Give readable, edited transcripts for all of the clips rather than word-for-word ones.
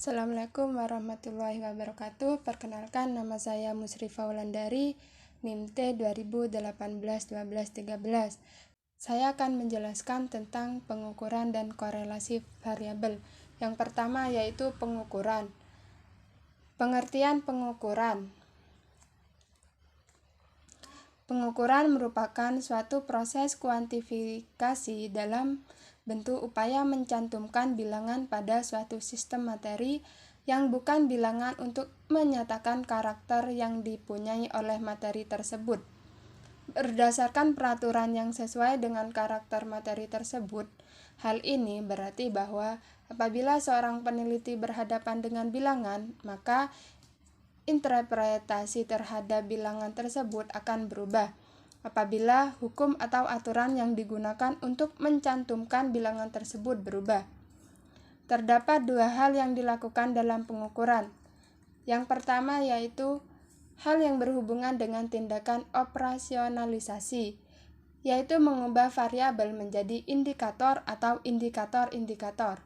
Assalamualaikum warahmatullahi wabarakatuh. Perkenalkan, nama saya Musrifa Wulandari, NIM T 2018-12-13. Saya akan menjelaskan tentang pengukuran dan korelasi variabel. Yang pertama yaitu pengukuran. Pengertian pengukuran. Pengukuran merupakan suatu proses kuantifikasi dalam bentuk upaya mencantumkan bilangan pada suatu sistem materi yang bukan bilangan untuk menyatakan karakter yang dipunyai oleh materi tersebut. Berdasarkan peraturan yang sesuai dengan karakter materi tersebut, hal ini berarti bahwa apabila seorang peneliti berhadapan dengan bilangan, maka interpretasi terhadap bilangan tersebut akan berubah apabila hukum atau aturan yang digunakan untuk mencantumkan bilangan tersebut berubah. Terdapat dua hal yang dilakukan dalam pengukuran. Yang pertama yaitu hal yang berhubungan dengan tindakan operasionalisasi, yaitu mengubah variabel menjadi indikator atau indikator-indikator.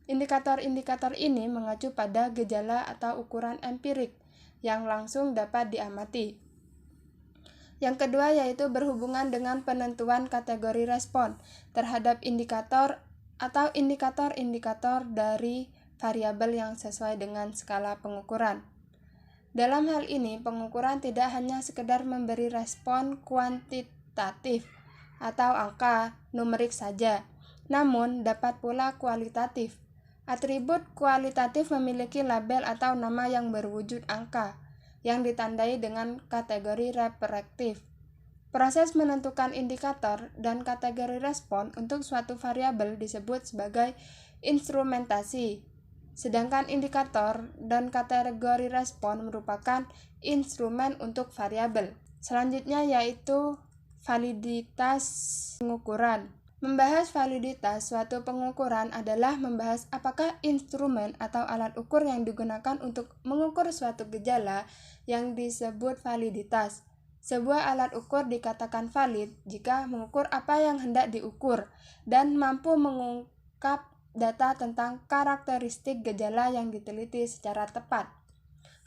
Indikator-indikator ini mengacu pada gejala atau ukuran empirik yang langsung dapat diamati. Yang kedua yaitu berhubungan dengan penentuan kategori respon terhadap indikator atau indikator-indikator dari variabel yang sesuai dengan skala pengukuran. Dalam hal ini, pengukuran tidak hanya sekedar memberi respon kuantitatif atau angka numerik saja, namun dapat pula kualitatif. Atribut kualitatif memiliki label atau nama yang berwujud angka, yang ditandai dengan kategori referentif. Proses menentukan indikator dan kategori respon untuk suatu variabel disebut sebagai instrumentasi, sedangkan indikator dan kategori respon merupakan instrumen untuk variabel. Selanjutnya yaitu validitas pengukuran. Membahas validitas suatu pengukuran adalah membahas apakah instrumen atau alat ukur yang digunakan untuk mengukur suatu gejala yang disebut validitas. Sebuah alat ukur dikatakan valid jika mengukur apa yang hendak diukur dan mampu mengungkap data tentang karakteristik gejala yang diteliti secara tepat.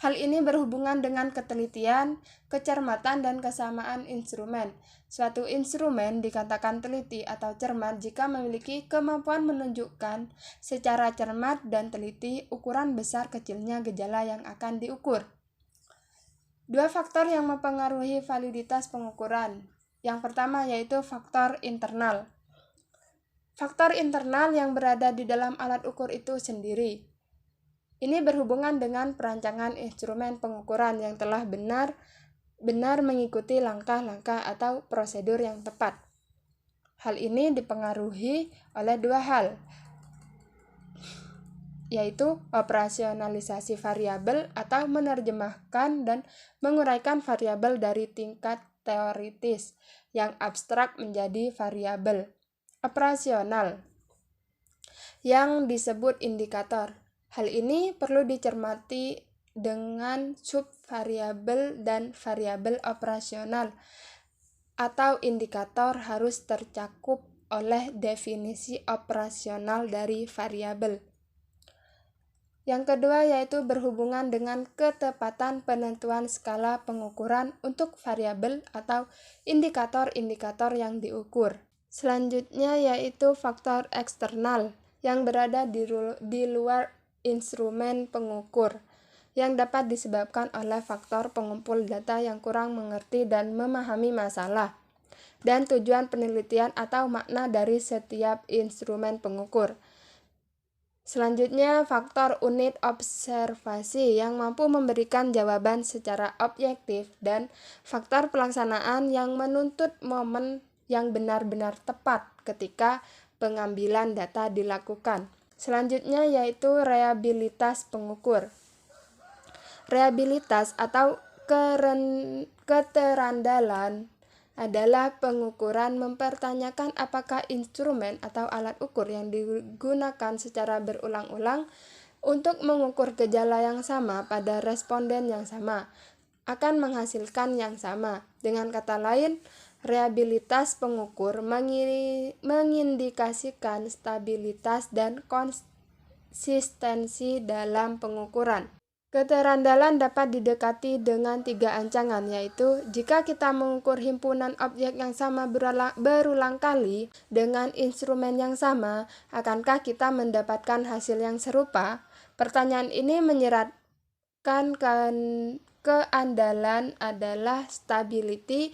Hal ini berhubungan dengan ketelitian, kecermatan, dan kesamaan instrumen. Suatu instrumen dikatakan teliti atau cermat jika memiliki kemampuan menunjukkan secara cermat dan teliti ukuran besar kecilnya gejala yang akan diukur. Dua faktor yang mempengaruhi validitas pengukuran. Yang pertama yaitu faktor internal. Faktor internal yang berada di dalam alat ukur itu sendiri. Ini berhubungan dengan perancangan instrumen pengukuran yang telah benar mengikuti langkah-langkah atau prosedur yang tepat. Hal ini dipengaruhi oleh dua hal, yaitu operasionalisasi variabel atau menerjemahkan dan menguraikan variabel dari tingkat teoritis yang abstrak menjadi variabel operasional yang disebut indikator. Hal ini perlu dicermati dengan subvariabel dan variabel operasional atau indikator harus tercakup oleh definisi operasional dari variabel. Yang kedua yaitu berhubungan dengan ketepatan penentuan skala pengukuran untuk variabel atau indikator-indikator yang diukur. Selanjutnya yaitu faktor eksternal yang berada di luar instrumen pengukur, yang dapat disebabkan oleh faktor pengumpul data yang kurang mengerti dan memahami masalah dan tujuan penelitian atau makna dari setiap instrumen pengukur. Selanjutnya, faktor unit observasi yang mampu memberikan jawaban secara objektif dan faktor pelaksanaan yang menuntut momen yang benar-benar tepat ketika pengambilan data dilakukan. Selanjutnya yaitu reliabilitas pengukur. Reliabilitas atau keterandalan adalah pengukuran mempertanyakan apakah instrumen atau alat ukur yang digunakan secara berulang-ulang untuk mengukur gejala yang sama pada responden yang sama akan menghasilkan yang sama. Dengan kata lain, reliabilitas pengukur mengindikasikan stabilitas dan konsistensi dalam pengukuran. Keterandalan dapat didekati dengan 3 ancangan, yaitu jika kita mengukur himpunan objek yang sama berulang kali dengan instrumen yang sama, akankah kita mendapatkan hasil yang serupa? Pertanyaan ini menyeratkan keandalan adalah stability,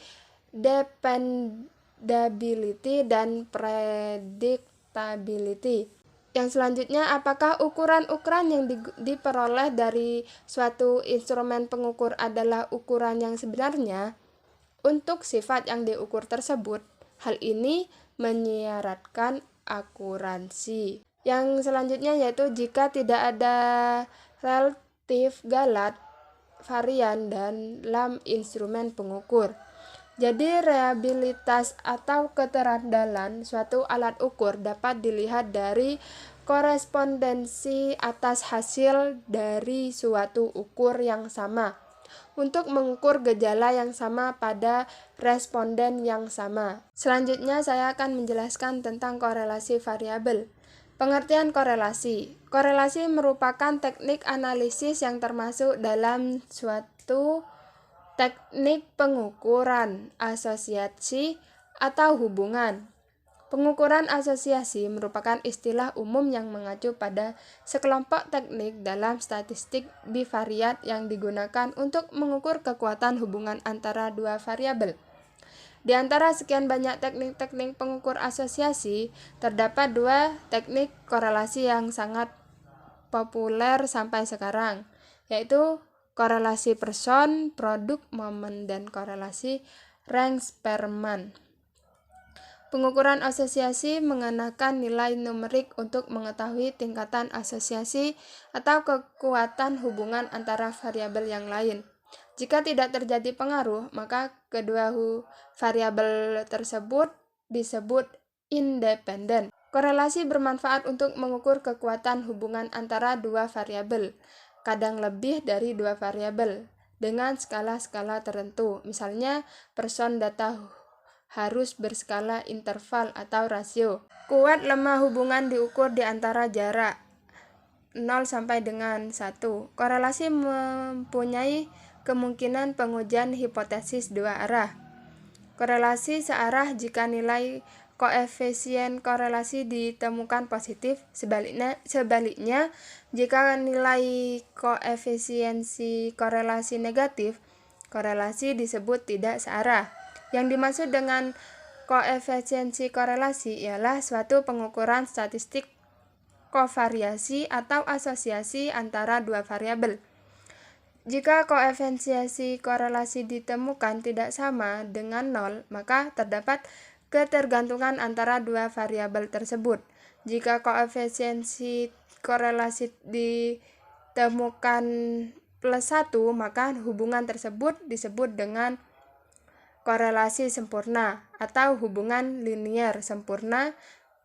dependability, dan predictability. Yang selanjutnya, apakah ukuran-ukuran yang diperoleh dari suatu instrumen pengukur adalah ukuran yang sebenarnya untuk sifat yang diukur tersebut? Hal ini menyeratkan akuransi. Yang selanjutnya yaitu jika tidak ada relatif galat varian dalam instrumen pengukur. Jadi reliabilitas atau keterandalan suatu alat ukur dapat dilihat dari korespondensi atas hasil dari suatu ukur yang sama untuk mengukur gejala yang sama pada responden yang sama. Selanjutnya saya akan menjelaskan tentang korelasi variabel. Pengertian korelasi. Korelasi merupakan teknik analisis yang termasuk dalam suatu teknik pengukuran asosiasi atau hubungan. Pengukuran asosiasi merupakan istilah umum yang mengacu pada sekelompok teknik dalam statistik bivariat yang digunakan untuk mengukur kekuatan hubungan antara dua variabel. Di antara sekian banyak teknik-teknik pengukur asosiasi, terdapat 2 teknik korelasi yang sangat populer sampai sekarang, yaitu korelasi person, produk, momen, dan korelasi Range-Spearman. Pengukuran asosiasi mengenakan nilai numerik untuk mengetahui tingkatan asosiasi atau kekuatan hubungan antara variabel yang lain. Jika tidak terjadi pengaruh, maka kedua variabel tersebut disebut independen. Korelasi bermanfaat untuk mengukur kekuatan hubungan antara dua variabel, kadang lebih dari 2 variabel, dengan skala-skala tertentu. Misalnya, person data harus berskala interval atau rasio. Kuat lemah hubungan diukur di antara jarak 0 sampai dengan 1. Korelasi mempunyai kemungkinan pengujian hipotesis 2 arah. Korelasi searah jika nilai koefisien korelasi ditemukan positif. Sebaliknya, jika nilai koefisiensi korelasi negatif, korelasi disebut tidak searah. Yang dimaksud dengan koefisiensi korelasi ialah suatu pengukuran statistik kovariasi atau asosiasi antara dua variabel. Jika koefisiensi korelasi ditemukan tidak sama dengan 0, maka terdapat ketergantungan antara dua variabel tersebut. Jika koefisiensi korelasi ditemukan +1, maka hubungan tersebut disebut dengan korelasi sempurna atau hubungan linier sempurna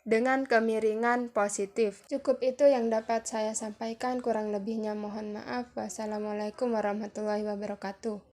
dengan kemiringan positif. Cukup itu yang dapat saya sampaikan, kurang lebihnya mohon maaf. Wassalamualaikum warahmatullahi wabarakatuh.